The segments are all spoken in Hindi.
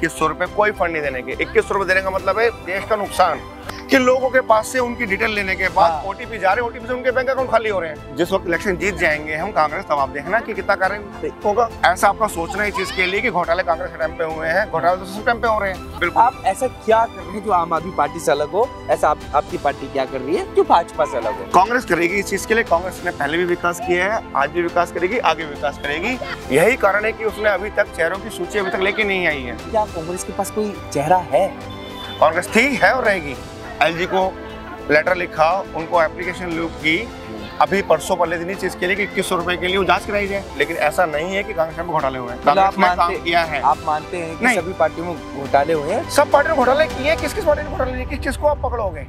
2100 कोई फंड नहीं देने के। 2100 देने का मतलब है देश का नुकसान कि लोगों के पास से उनकी डिटेल लेने के बाद ओटीपी जा रहे हैं, ओटीपी से उनके बैंक अकाउंट खाली हो रहे हैं। जिस वक्त इलेक्शन जीत जाएंगे हम कांग्रेस, तब आप देखना कि कितना कार्य होगा। ऐसा आपका सोचना इस चीज के लिए कि घोटाले कांग्रेस के टाइम पे हुए हैं, घोटाले तो सब टाइम पे हो रहे हैं। बिल्कुल। आप ऐसा क्या कर रहे हैं जो आम आदमी पार्टी से अलग हो? ऐसा आपकी पार्टी क्या कर रही है जो भाजपा से अलग हो? कांग्रेस करेगी इस चीज के लिए। कांग्रेस ने पहले भी विकास किया है, आज भी विकास करेगी, आगे विकास करेगी। यही कारण है कि उसने अभी तक चेहरों की सूची अभी तक लेके नहीं आई है। क्या कांग्रेस के पास कोई चेहरा है? कांग्रेस थी, है और रहेगी। एलजी को लेटर लिखा, उनको एप्लीकेशन लूप की, अभी परसों पहले दिन चीज के लिए कि 2100 के लिए वो जांच कराई जाए। लेकिन ऐसा नहीं है कि कांग्रेस में घोटाले हुए हैं। कांग्रेस ने काम किया है। आप मानते हैं कि सभी पार्टियों में घोटाले हुए हैं? सब पार्टियों ने घोटाले किए हैं। किस किस पार्टी ने घोटाले किए, किस किसको आप पकड़ोगे?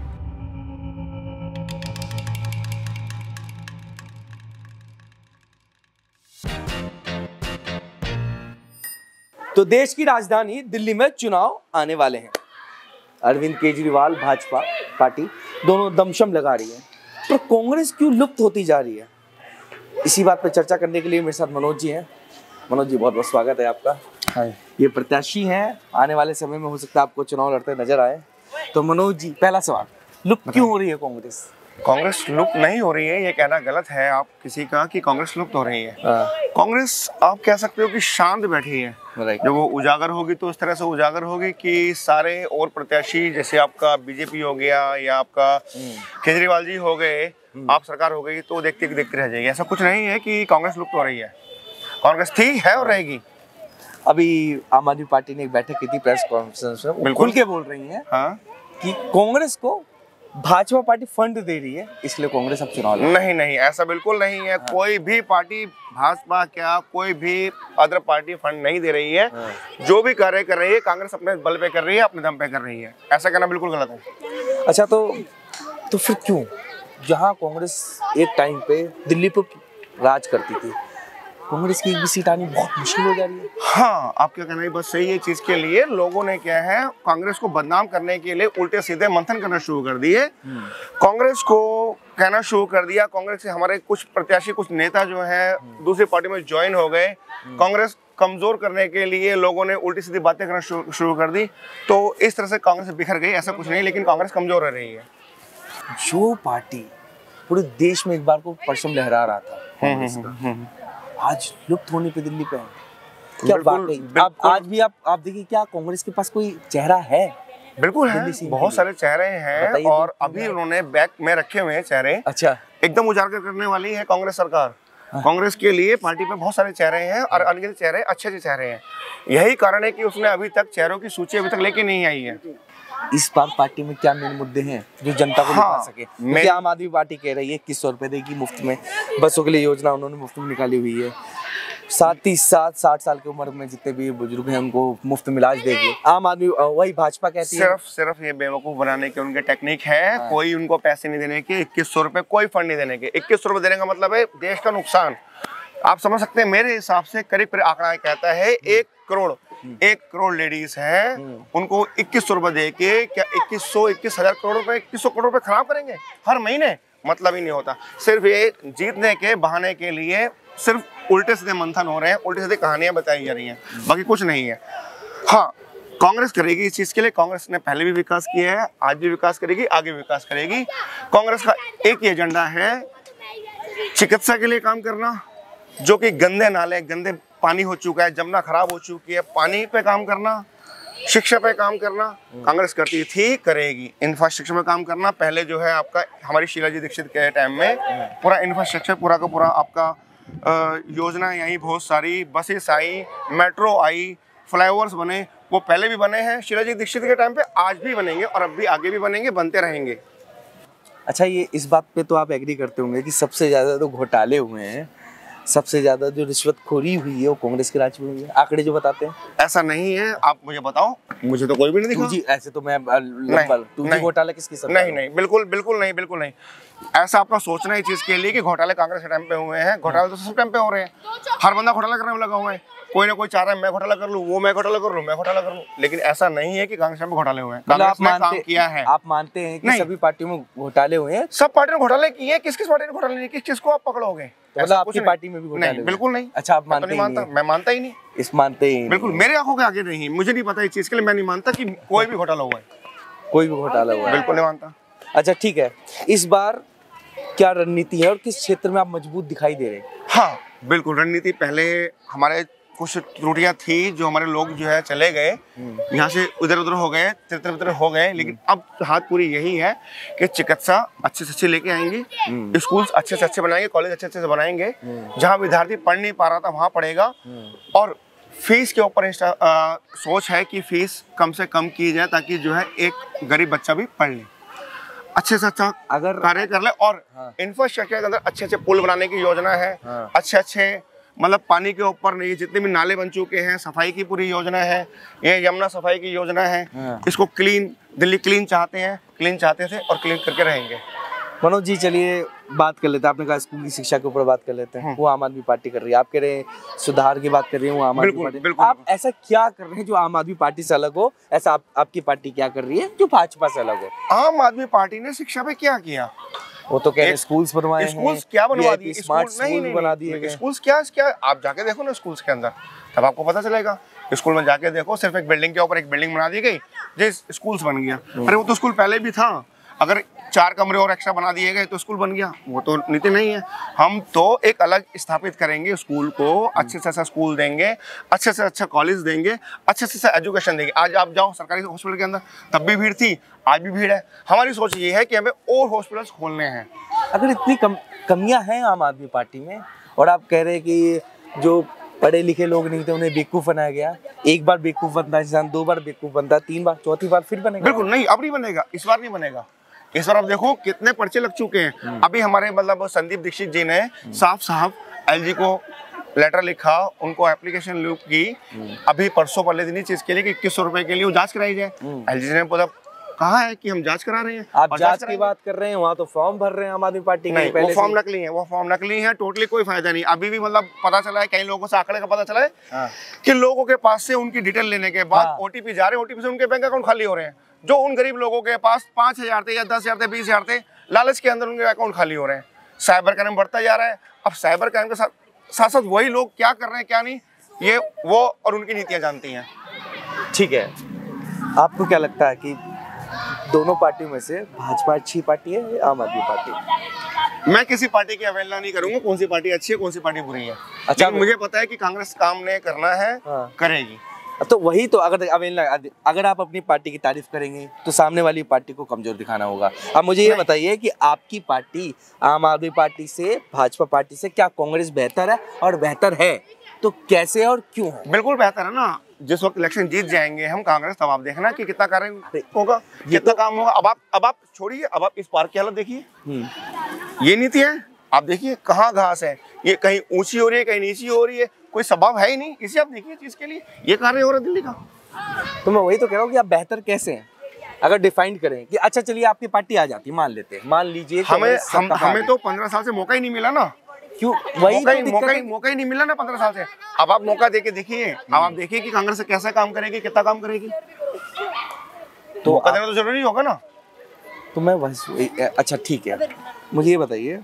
तो देश की राजधानी दिल्ली में चुनाव आने वाले हैं। अरविंद केजरीवाल भाजपा पार्टी दोनों दमशम लगा रही है, पर कांग्रेस क्यों लुप्त होती जा रही है? इसी बात पर चर्चा करने के लिए मेरे साथ मनोज जी हैं। मनोज जी, बहुत बहुत स्वागत है आपका। हाय। ये प्रत्याशी हैं, आने वाले समय में हो सकता है आपको चुनाव लड़ते नजर आए। तो मनोज जी, पहला सवाल, लुप्त क्यों हो रही है कांग्रेस? कांग्रेस लुप्त नहीं हो रही है, ये कहना गलत है आप किसी का कि कांग्रेस लुप्त हो रही है। कांग्रेस आप कह सकते हो कि शांत बैठी है। जब वो उजागर होगी तो इस तरह से उजागर होगी कि सारे और प्रत्याशी, जैसे आपका बीजेपी हो गया या आपका केजरीवाल जी हो गए, आप सरकार हो गई, तो देखते रह जाएगी। ऐसा कुछ नहीं है कि कांग्रेस लुप्त हो रही है। कांग्रेस थी, है और रहेगी। अभी आम आदमी पार्टी ने एक बैठक की थी, प्रेस कॉन्फ्रेंस में खुल के बोल रही है कि कांग्रेस को भाजपा पार्टी फंड दे रही है, इसलिए कांग्रेस अब चुनाव लड़। नहीं, ऐसा बिल्कुल नहीं है। कोई भी पार्टी, भाजपा क्या कोई भी अदर पार्टी फंड नहीं दे रही है। जो भी कार्य कर रही है कांग्रेस अपने बल पे कर रही है, अपने दम पे कर रही है। ऐसा कहना बिल्कुल गलत है। अच्छा, तो फिर क्यों, जहां कांग्रेस एक टाइम पे दिल्ली पर राज करती थी, कांग्रेस की एक भी सीट आनी बहुत मुश्किल हो जा रही है? हाँ, आपका कहना ही बस सही है। चीज के लिए लोगों ने क्या है, कांग्रेस को बदनाम करने के लिए उल्टे सीधे मंथन करना शुरू कर दिए। कांग्रेस को कहना शुरू कर दिया, कांग्रेस से हमारे कुछ प्रत्याशी, कुछ नेता जो है दूसरी पार्टी में ज्वाइन हो गए। कांग्रेस कमजोर करने के लिए लोगों ने उल्टी सीधी बातें करना शुरू कर दी। तो इस तरह से कांग्रेस बिखर गई, ऐसा कुछ नहीं, लेकिन कांग्रेस कमजोर रह रही है। जो पार्टी पूरे देश में एक बार को परचम लहरा रहा था, आज लुप्त होने पे दिल्ली पे है। क्या वाकई आज भी आप देखिए, क्या कांग्रेस के पास कोई चेहरा है? बिल्कुल है, बहुत सारे चेहरे हैं और अभी उन्होंने बैक में रखे हुए हैं चेहरे। अच्छा, एकदम उजागर करने वाली है कांग्रेस सरकार। कांग्रेस के लिए पार्टी पे बहुत सारे चेहरे हैं और अनगिनत चेहरे, अच्छे चेहरे हैं। यही कारण है कि उसने अभी तक चेहरों की सूची अभी तक लेके नहीं आई है। इस बार पार्टी में क्या मेन मुद्दे हैं जो जनता को दिखा सके? क्योंकि आम आदमी पार्टी कह रही है 2100 देगी मुफ्त में, बसों के लिए योजना उन्होंने मुफ्त में निकाली हुई है। 60 साल की उम्र में जितने भी बुजुर्ग हैं उनको मुफ्त में इलाज देगी। आम आदमी, वही भाजपा कहती है सिर्फ ये बेवकूफ बनाने के उनके टेक्निक है। कोई उनको पैसे नहीं देने के, 2100 कोई फंड नहीं देने के। 2100 देने का मतलब है देश का नुकसान। आप समझ सकते हैं, मेरे हिसाब से करीब आंकड़ा कहता है 1 करोड़ लेडीज हैं, उनको 2100 दे के क्या 21,000 करोड़ रुपए, 2100 करोड़ रुपए खराब करेंगे हर महीने? मतलब ही नहीं होता। सिर्फ ये जीतने के बहाने के लिए सिर्फ उल्टे सीधे मंथन हो रहे हैं, उल्टे सीधे कहानियां बताई जा रही हैं, बाकी कुछ नहीं है। हाँ, कांग्रेस करेगी इस चीज के लिए। कांग्रेस ने पहले भी विकास किया है, आज भी विकास करेगी, आगे विकास करेगी। कांग्रेस का एक ही एजेंडा है, चिकित्सा के लिए काम करना। जो कि गंदे नाले, गंदे पानी हो चुका है, जमुना खराब हो चुकी है, पानी पे काम करना, शिक्षा पे काम करना। कांग्रेस करती थी, करेगी। इंफ्रास्ट्रक्चर में काम करना। पहले जो है आपका हमारी शीला जी दीक्षित के टाइम में पूरा इंफ्रास्ट्रक्चर पूरा का पूरा आपका योजना यही बहुत सारी, बसेस आई, मेट्रो आई, फ्लाईओवर्स बने, वो पहले भी बने हैं शीला जी दीक्षित के टाइम पे, आज भी बनेंगे और अब भी आगे भी बनेंगे, बनते रहेंगे। अच्छा, ये इस बात पे तो आप एग्री करते होंगे कि सबसे ज्यादा तो घोटाले हुए हैं, सबसे ज्यादा जो रिश्वतखोरी हुई है वो कांग्रेस के राज में हुई है, आंकड़े जो बताते हैं? ऐसा नहीं है, आप मुझे बताओ, मुझे तो कोई भी नहीं दिखा। जी, ऐसे तो मैं घोटाला किसकी सरकार? नहीं, बिल्कुल नहीं। ऐसा आपका सोचना है इस चीज के लिए कि घोटाले कांग्रेस के टाइम पे हुए हैं, घोटाले तो सब टाइम पे हो रहे हैं। हर बंदा घोटाला करने में लगा हुआ है। कोई ना कोई चाह रहा है मैं घोटाला कर लूं, वो मैं घोटाला कर लूं, मैं घोटाला कर लूं, लेकिन ऐसा नहीं है कि कांग्रेस में घोटाले हुए हैं। मतलब कांग्रेस ने काम किया है। आप मानते हैं कि सभी पार्टियों में घोटाले हुए हैं? सब पार्टियों ने घोटाले किए हैं। किस किस पार्टी ने घोटाले नहीं किए, किसको आप पकड़ोगे? तो मतलब आपकी पार्टी में भी घोटाले? नहीं, बिल्कुल नहीं। अच्छा, आप मानते नहीं? मैं मानता ही नहीं, इस मानते ही बिल्कुल मेरे आंखों के आगे नहीं। मुझे नहीं पता इस चीज के लिए, मैं नहीं मानता कि कोई भी घोटाला हुआ है। कोई भी घोटाला हुआ है? बिल्कुल नहीं मानता। अच्छा ठीक है, इस बार क्या रणनीति है और किस क्षेत्र में आप मजबूत दिखाई दे रहे हैं? हाँ बिल्कुल, रणनीति पहले हमारे कुछ त्रुटियां थी, जो हमारे लोग जो है चले गए, यहाँ से उधर उधर हो गए, तितर बितर हो गए, लेकिन अब हाथ पूरी यही है कि चिकित्सा अच्छे से अच्छे लेके आएंगे, स्कूल्स अच्छे से अच्छे बनाएंगे, कॉलेज अच्छे अच्छे से बनाएंगे, जहाँ विद्यार्थी पढ़ नहीं पा रहा था वहाँ पढ़ेगा, और फीस के ऊपर सोच है कि फीस कम से कम की जाए ताकि जो है एक गरीब बच्चा भी पढ़ ले, अच्छे से अच्छा अगर कार्य कर ले। और इंफ्रास्ट्रक्चर के अंदर अच्छे अच्छे पुल बनाने की योजना है, अच्छे अच्छे मतलब पानी के ऊपर नहीं, जितने भी नाले बन चुके हैं, सफाई की पूरी योजना है, ये यमुना सफाई की योजना है, इसको क्लीन, दिल्ली क्लीन चाहते हैं, क्लीन चाहते थे और क्लीन करके रहेंगे। मनोज जी चलिए बात कर लेते हैं, आपने कहा स्कूल की शिक्षा के ऊपर बात कर लेते हैं, वो आम आदमी पार्टी कर रही है, आप कह रहे हैं सुधार की बात कर रही है वो आम आदमी पार्टी। बिल्कुल, आप ऐसा क्या कर रहे हैं जो आम आदमी पार्टी से अलग हो? ऐसा आपकी पार्टी क्या कर रही है जो भाजपा से अलग हो? आम आदमी पार्टी ने शिक्षा पे क्या किया? वो तो कह रहे हैं स्कूल्स बनवाए हैं, स्कूल्स क्या बनवा दिए, स्मार्ट स्कूल बना दिए, स्कूल्स क्या आप जाके देखो ना स्कूल्स के अंदर, तब आपको पता चलेगा। स्कूल में जाके देखो, सिर्फ एक बिल्डिंग के ऊपर एक बिल्डिंग बना दी गई, जो स्कूल्स बन गया। अरे वो तो स्कूल पहले भी था, अगर 4 कमरे और एक्स्ट्रा बना दिए गए तो स्कूल बन गया। वो तो नीति नहीं है। हम तो एक अलग स्थापित करेंगे स्कूल को, अच्छे से अच्छा स्कूल देंगे, अच्छे से अच्छा कॉलेज देंगे, अच्छे से अच्छा एजुकेशन देंगे। आज आप जाओ सरकारी हॉस्पिटल के अंदर, तब भी भीड़ थी, आज भी भीड़ है। हमारी सोच ये है कि हमें और हॉस्पिटल्स खोलने हैं। अगर इतनी कमियां हैं आम आदमी पार्टी में, और आप कह रहे हैं कि जो पढ़े लिखे लोग नहीं थे उन्हें बेवकूफ बनाया गया, एक बार बेवकूफ बनता इंसान, 2 बार बेवकूफ बनता, 3 बार, चौथी बार फिर बनेगा? बिल्कुल नहीं, अब नहीं बनेगा, इस बार नहीं बनेगा। इस बार आप देखो कितने पर्चे लग चुके हैं। अभी हमारे मतलब संदीप दीक्षित जी ने साफ एलजी को लेटर लिखा, उनको एप्लीकेशन लिख की, अभी परसों पहले दिन चीज के लिए कि 2100 रुपए के लिए वो जांच कराई जाए। एलजी ने कहा है कि हम जांच करा रहे हैं। आप जांच की बात कर रहे हैं, वहाँ तो फॉर्म भर रहे हैं आम आदमी पार्टी के पहले। वो फॉर्म नकली है, वो फॉर्म नकली है, टोटली कोई फायदा नहीं। अभी भी मतलब पता चला है, कई लोगों से आंकड़े का पता चला है कि लोगों के पास से उनकी डिटेल लेने के बाद ओटीपी जा रहे हैं, ओटीपी से उनके बैंक अकाउंट खाली हो रहे हैं। जो उन गरीब लोगों के पास 5000 थे या 10,000 थे, 20,000 थे, लालच के अंदर उनके अकाउंट खाली हो रहे हैं। साइबर क्राइम बढ़ता जा रहा है। अब साइबर क्राइम के साथ साथ वही लोग क्या कर रहे हैं क्या नहीं, ये वो और उनकी नीतियां जानती हैं। ठीक है, आपको क्या लगता है कि दोनों पार्टियों में से भाजपा अच्छी पार्टी है या आम आदमी पार्टी? मैं किसी पार्टी की अवहेलना नहीं करूंगा, कौन सी पार्टी अच्छी है कौन सी पार्टी बुरी है। अच्छा, मुझे पता है कि कांग्रेस काम नहीं करना है, करेगी। तो वही तो, अगर आप अपनी पार्टी की तारीफ करेंगे तो सामने वाली पार्टी को कमजोर दिखाना होगा। अब मुझे ये बताइए कि आपकी पार्टी आम आदमी पार्टी से, भाजपा पार्टी से क्या कांग्रेस बेहतर है, और बेहतर है तो कैसे और क्यों है? बिल्कुल बेहतर है ना। जिस वक्त इलेक्शन जीत जाएंगे हम कांग्रेस, तब आप देखना कि कितना कार्य होगा, कितना काम होगा। अब आप छोड़िए, अब आप इस पार्क की हालत देखिए, ये नीति है, आप देखिए कहाँ घास है, ये कहीं ऊंची हो रही है, कहीं नीची हो रही है, कोई स्वभाव है ही नहीं। इसे आप देखिए चीज के लिए ये कार्य हो रहा है दिल्ली का। तो मैं वही तो कह रहा हूँ कि आप बेहतर कैसे हैं, अगर डिफाइन करें कि अच्छा चलिए आपकी पार्टी आ जाती, मान लीजिए हमें तो 15 साल से मौका ही नहीं मिला ना। क्यों? वही मौका ही नहीं मिला ना 15 साल से। अब आप मौका देके देखिए, अब आप देखिए कि कांग्रेस कैसा काम करेगी, कितना काम करेगी, तो मौका देना तो जरूरी होगा ना। तो मैं अच्छा ठीक है, मुझे ये बताइए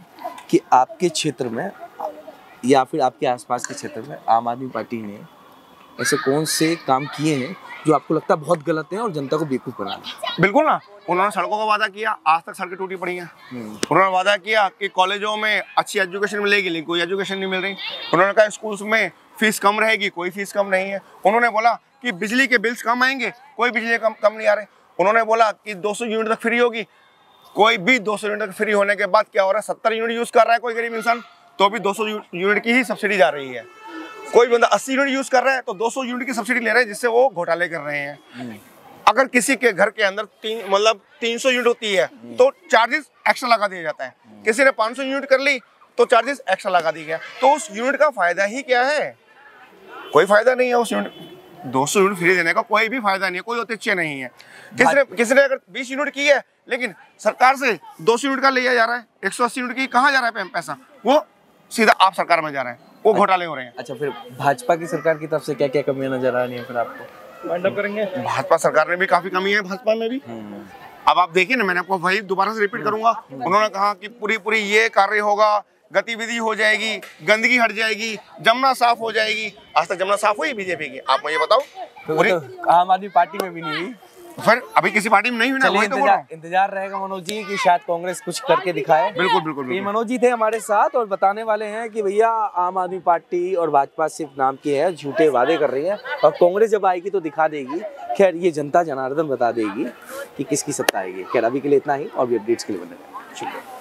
कि आपके क्षेत्र में या फिर आपके आसपास के क्षेत्र में आम आदमी पार्टी ने ऐसे कौन से काम किए हैं जो आपको लगता है बहुत गलत है और जनता को बेवकूफ बना रहे? बिल्कुल ना, उन्होंने सड़कों का वादा किया, आज तक सड़कें टूटी पड़ी हैं। उन्होंने वादा किया कि कॉलेजों में अच्छी एजुकेशन मिलेगी, लेकिन कोई एजुकेशन नहीं मिल रही। उन्होंने कहा स्कूल्स में फीस कम रहेगी, कोई फीस कम नहीं है। उन्होंने बोला कि बिजली के बिल्स कम आएंगे, कोई बिजली कम नहीं आ रहे। उन्होंने बोला कि 200 यूनिट तक फ्री होगी, कोई भी 200 यूनिट तक फ्री होने के बाद क्या हो रहा है, 70 यूनिट यूज कर रहा है कोई गरीब इंसान, तो भी 200 यूनिट की ही सब्सिडी जा रही है। कोई बंदा 80 यूनिट यूज कर रहा है तो 200 यूनिट की सब्सिडी ले रहे हैं, जिससे वो घोटाले कर रहे हैं। अगर किसी के घर के अंदर 300 यूनिट होती है तो चार्जेस एक्स्ट्रा लगा दिया जाता है। किसी ने 500 यूनिट कर ली तो चार्जेस एक्स्ट्रा लगा दिया गया। तो उस यूनिट का फायदा ही क्या है? कोई फायदा नहीं है उस यूनिट, 200 यूनिट फ्री देने का कोई भी फायदा नहीं है, कोई औचित्य नहीं है। किसी ने अगर 20 यूनिट की है, लेकिन सरकार से 200 यूनिट का लिया जा रहा है, 180 यूनिट की कहाँ जा रहा है पैसा? वो सीधा आप सरकार में जा रहे हैं। वो घोटाले हो रहे हैं। अच्छा, फिर भाजपा की सरकार की तरफ से क्या क्या कमियां नजर आ रही हैं फिर आपको? वाइंड अप करेंगे। भाजपा सरकार में भी काफी कमी है, भाजपा में भी। अब आप देखिए ना, मैंने आपको वही दोबारा से रिपीट करूंगा, उन्होंने कहा कि पूरी ये कार्य होगा, गतिविधि हो जाएगी, गंदगी हट जाएगी, जमुना साफ हो जाएगी। आज तक जमुना साफ हुई बीजेपी की? आप मुझे बताओ। तो आम आदमी पार्टी में भी नहीं हुई, फिर अभी किसी पार्टी में नहीं हुई ना, वही तो बोल रहा हूं। इंतजार रहेगा मनोज जी कि शायद कांग्रेस कुछ करके दिखाए। बिल्कुल। ये मनोज जी थे हमारे साथ और बताने वाले हैं कि भैया आम आदमी पार्टी और भाजपा सिर्फ नाम की है, झूठे वादे कर रही है और कांग्रेस जब आएगी तो दिखा देगी। खैर ये जनता जनार्दन बता देगी कि किसकी सत्ता आएगी। खैर अभी के लिए इतना ही, और भी अपडेट्स के लिए बने रहें। शुक्रिया।